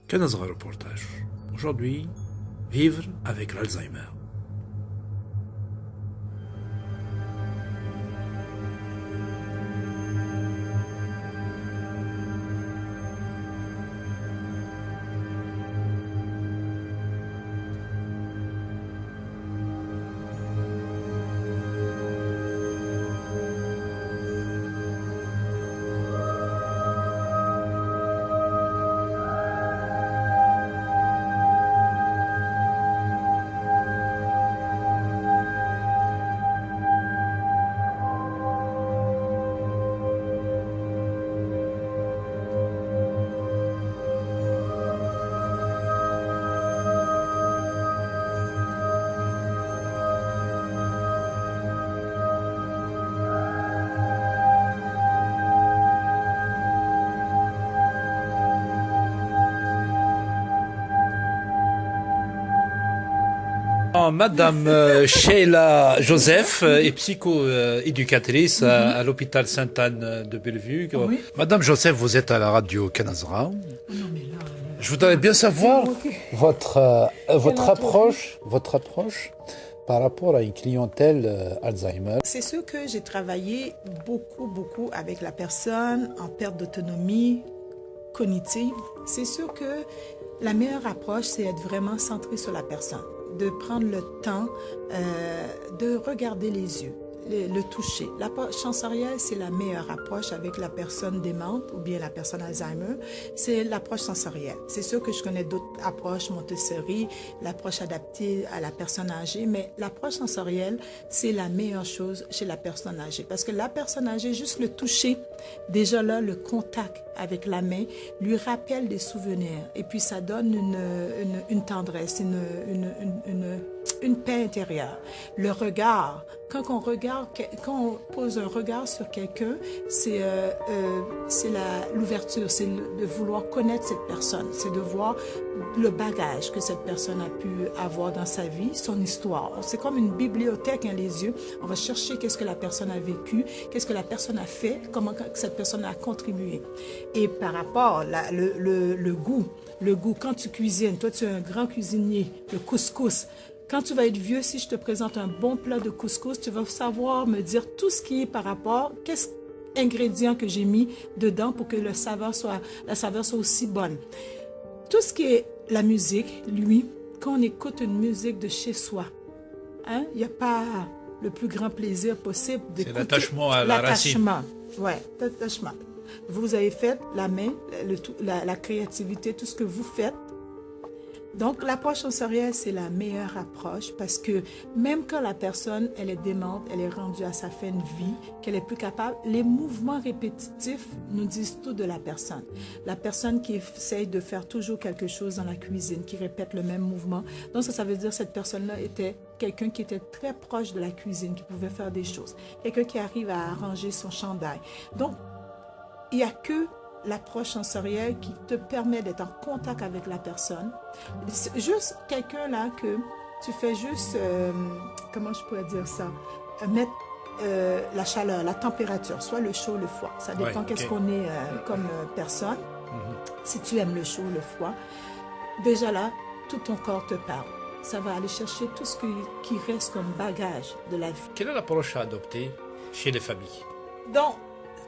Canazra reportage. Aujourd'hui, vivre avec l'Alzheimer. Madame Sheila Joseph est psycho-éducatrice à l'hôpital Sainte-Anne de Bellevue. Oui. Madame Joseph, vous êtes à la radio Canazra. Je voudrais bien savoir votre approche par rapport à une clientèle Alzheimer. C'est sûr que j'ai travaillé beaucoup avec la personne en perte d'autonomie cognitive. C'est sûr que la meilleure approche, c'est être vraiment centré sur la personne, de prendre le temps de regarder les yeux, le toucher. L'approche sensorielle, c'est la meilleure approche avec la personne démente ou bien la personne Alzheimer. C'est l'approche sensorielle. C'est sûr que je connais d'autres approches, Montessori, l'approche adaptée à la personne âgée, mais l'approche sensorielle, c'est la meilleure chose chez la personne âgée. Parce que la personne âgée, juste le toucher, déjà là, le contact avec la main lui rappelle des souvenirs. Et puis, ça donne une tendresse, une paix intérieure. Le regard, quand on pose un regard sur quelqu'un, c'est l'ouverture, c'est de vouloir connaître cette personne, c'est de voir le bagage que cette personne a pu avoir dans sa vie, son histoire. C'est comme une bibliothèque, les yeux. On va chercher qu'est-ce que la personne a vécu, qu'est-ce que la personne a fait, comment cette personne a contribué. Et par rapport le goût, quand tu cuisines, toi tu es un grand cuisinier, le couscous. Quand tu vas être vieux, si je te présente un bon plat de couscous, tu vas savoir me dire tout ce qui est par rapport, qu'est-ce ingrédients que j'ai mis dedans pour que la saveur soit aussi bonne. Tout ce qui est la musique, lui, quand on écoute une musique de chez soi, il n'y a pas le plus grand plaisir possible d'écouter. C'est l'attachement à la racine. Oui, l'attachement. Vous avez fait la main, la créativité, tout ce que vous faites. Donc, l'approche sensorielle, c'est la meilleure approche parce que même quand la personne, elle est démente, elle est rendue à sa fin de vie, qu'elle est plus capable, les mouvements répétitifs nous disent tout de la personne. La personne qui essaye de faire toujours quelque chose dans la cuisine, qui répète le même mouvement. Donc, ça veut dire que cette personne-là était quelqu'un qui était très proche de la cuisine, qui pouvait faire des choses. Quelqu'un qui arrive à arranger son chandail. Donc, il n'y a que l'approche sensorielle qui te permet d'être en contact avec la personne. Juste quelqu'un là que tu fais juste, comment je pourrais dire ça, mettre la chaleur, la température, soit le chaud, le froid. Ça dépend qu'est-ce qu'on est comme personne. Si tu aimes le chaud, le froid, déjà là, tout ton corps te parle. Ça va aller chercher tout ce qui reste comme bagage de la vie. Quelle est l'approche à adopter chez les familles? Donc,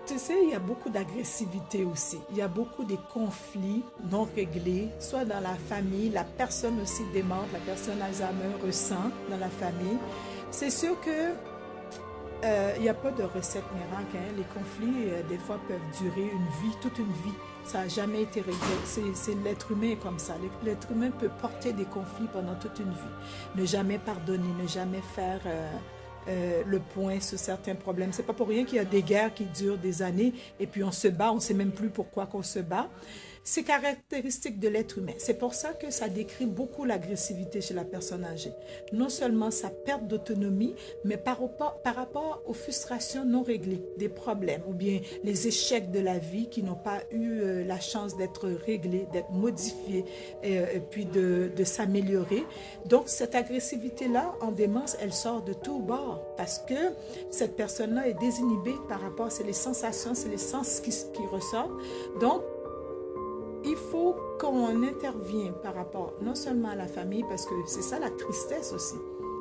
tu sais, il y a beaucoup d'agressivité aussi. Il y a beaucoup de conflits non réglés, soit dans la famille, la personne aussi démente, la personne Alzheimer ressent dans la famille. C'est sûr que il n'y a pas de recette miracle. Les conflits, des fois, peuvent durer une vie, toute une vie. Ça n'a jamais été réglé. C'est l'être humain comme ça. L'être humain peut porter des conflits pendant toute une vie. Ne jamais pardonner, ne jamais faire le point sur certains problèmes. C'est pas pour rien qu'il y a des guerres qui durent des années et puis on se bat, on ne sait même plus pourquoi qu'on se bat. C'est caractéristique de l'être humain. C'est pour ça que ça décrit beaucoup l'agressivité chez la personne âgée. Non seulement sa perte d'autonomie, mais par rapport aux frustrations non réglées, des problèmes ou bien les échecs de la vie qui n'ont pas eu la chance d'être réglés, d'être modifiés et puis de s'améliorer. Donc cette agressivité-là, en démence, elle sort de tous bords parce que cette personne-là est désinhibée par rapport, c'est les sensations, c'est les sens qui ressortent. Donc, il faut qu'on intervienne par rapport non seulement à la famille, parce que c'est ça la tristesse aussi.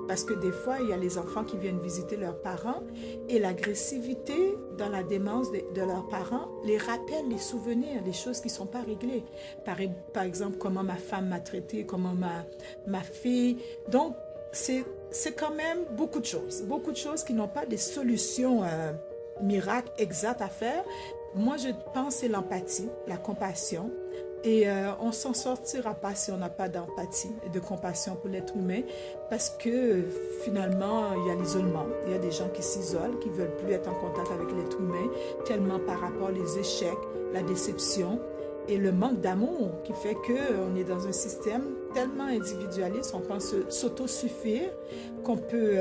Parce que des fois, il y a les enfants qui viennent visiter leurs parents et l'agressivité dans la démence de leurs parents les rappelle les souvenirs, les choses qui ne sont pas réglées. Par exemple, comment ma femme m'a traité, comment ma fille. Donc, c'est quand même beaucoup de choses qui n'ont pas des solutions miracles exactes à faire. Moi, je pense que c'est l'empathie, la compassion. Et on ne s'en sortira pas si on n'a pas d'empathie et de compassion pour l'être humain, parce que finalement, il y a l'isolement. Il y a des gens qui s'isolent, qui ne veulent plus être en contact avec l'être humain, tellement par rapport aux échecs, la déception et le manque d'amour qui fait qu'on est dans un système tellement individualiste, on pense s'autosuffire, qu'on peut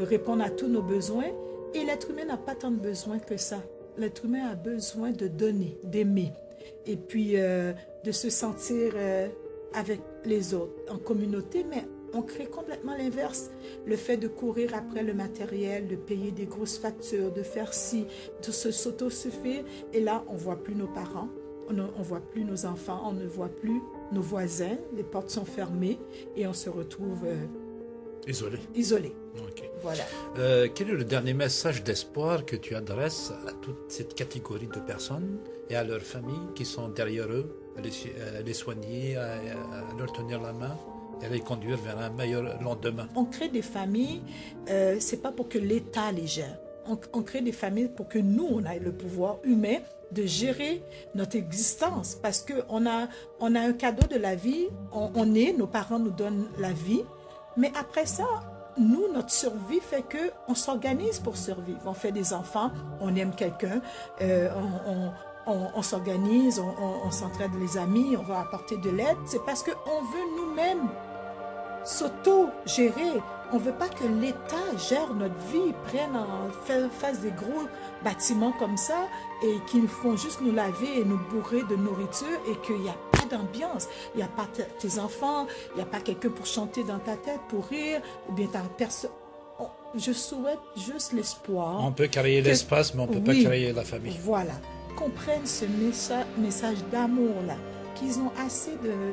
répondre à tous nos besoins. Et l'être humain n'a pas tant de besoins que ça. L'être humain a besoin de donner, d'aimer. Et puis de se sentir avec les autres en communauté, mais on crée complètement l'inverse. Le fait de courir après le matériel, de payer des grosses factures, de faire ci, de s'autosuffire. Et là, on ne voit plus nos parents, on ne voit plus nos enfants, on ne voit plus nos voisins, les portes sont fermées et on se retrouve isolé. Okay. Voilà. Quel est le dernier message d'espoir que tu adresses à toute cette catégorie de personnes et à leurs familles qui sont derrière eux, à les soigner, à leur tenir la main et à les conduire vers un meilleur lendemain? On crée des familles, c'est pas pour que l'État les gère. On crée des familles pour que nous, on ait le pouvoir humain de gérer notre existence. Parce qu'on a un cadeau de la vie, on est, nos parents nous donnent la vie, mais après ça, nous, notre survie fait qu'on s'organise pour survivre. On fait des enfants, on aime quelqu'un, on s'organise, on s'entraide les amis, on va apporter de l'aide. C'est parce qu'on veut nous-mêmes s'auto-gérer. On ne veut pas que l'État gère notre vie, fasse des gros bâtiments comme ça et qu'ils font juste nous laver et nous bourrer de nourriture et qu'il n'y a pas d'ambiance. Il n'y a pas tes enfants, il n'y a pas quelqu'un pour chanter dans ta tête, pour rire, ou bien ta personne. Je souhaite juste l'espoir. On peut créer l'espace, mais on ne peut pas créer la famille. Voilà. Qu'on prenne ce message d'amour-là, qu'ils ont assez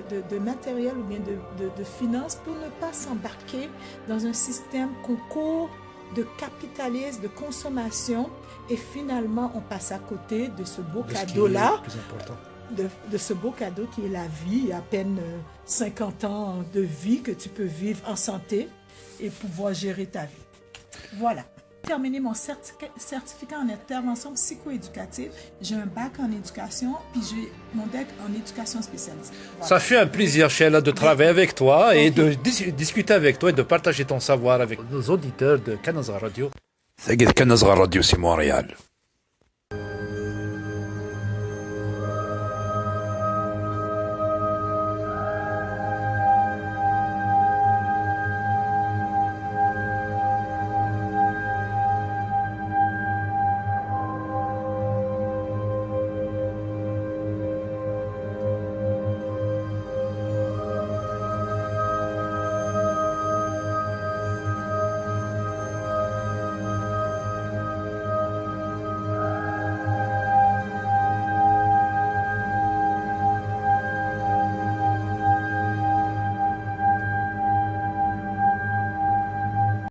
de matériel ou bien de finances pour ne pas s'embarquer dans un système concours de capitalisme, de consommation, et finalement on passe à côté de ce beau cadeau-là, de ce beau cadeau qui est la vie, à peine 50 ans de vie que tu peux vivre en santé et pouvoir gérer ta vie. Voilà. Terminé mon certificat en intervention psychoéducative. J'ai un bac en éducation, puis j'ai mon DEC en éducation spécialisée. Voilà. Ça fait un plaisir, Sheila, de travailler avec toi et de discuter avec toi et de partager ton savoir avec nos auditeurs de Kanazra Radio. C'est Kanazra Radio, c'est Montréal.